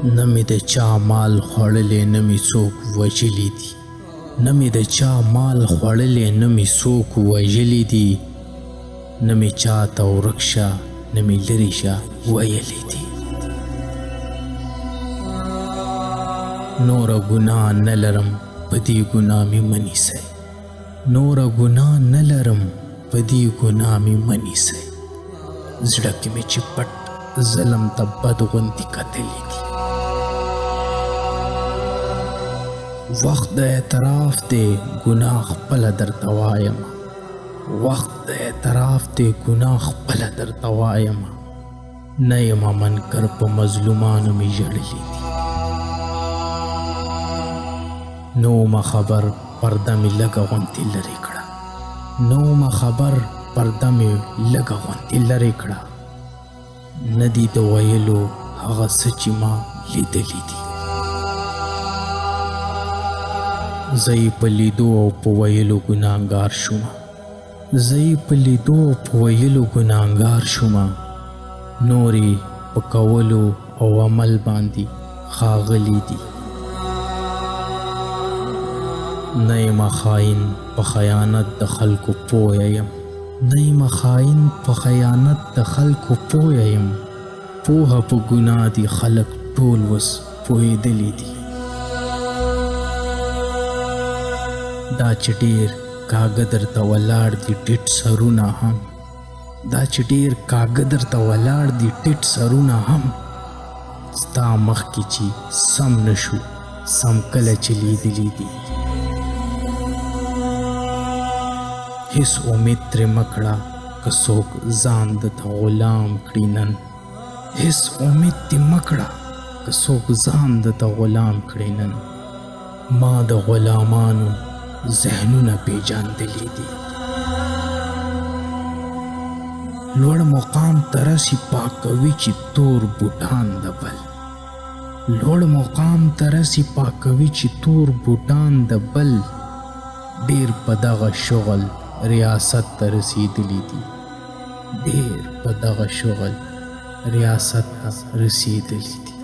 نه مې د چا مال خوړلی نه مې څوک وژلی دي نه مې د چا مال خوړلی نه مې څوک وژلی دي نه مې چاته ورک شه نه مې لرې شه ویلی دي نوره ګناه نه لرم په دې ګناه مې مه نیسئ نوره ګناه نه لرم په دې ګناه مې مه نیسئ زړه کې مې چې پټ ظلم ته بد غوندې کتلی دي وخت د اعتراف دی ګناه خپله درته وایم وخت د اعتراف دی ګناه خپله درته وایم نه یمه منکر په مظلومانو مې ژړلي دي نو ما خبر پرده مې لږه غوندې لرې کړه نو ما خبر پرده مې لږه غوندې لرې کړه نه دي د ویلو هغه څه چې ما لیدلی دي زه یې په لیدو او په ویلو ګناهګار شومه زه یې په لیدو او په ویلو ګناهګار شومه نور یې په کولو او عمل باندې ښاغلي دي نه یم خاین په خیانت د خلکو پویه یم نه یم خاین په خیانت د خلکو پویه یم پوهه په ګناه دي خلک ټول وس پوهېدلي دي دا چې ډېر کاږه درته ولاړ دي ټیټ سرونه هم دا چې ډېر کاږه درته ولاړ دي ټیټ سرونه هم ستا مخکې چې سم نشو سم کله چې لیدلي دي هیڅ امید ترې مه کړه که څوک ځان درته غلام کړي نن هیڅ امید دې مه کړه که څوک ځان درته غلام کړي نن ما د غلامانو ذهنونه پیژندلي دي لوړ مقام ته رسي پاکوي چې تور بوټان د بل لوړ مقام ته رسي پاکوي چې تور بوټان د بل ډېر په دغه شغل ریاست ته رسېدلي دي ډېر په دغه شغل ریاست ته رسېدلي دي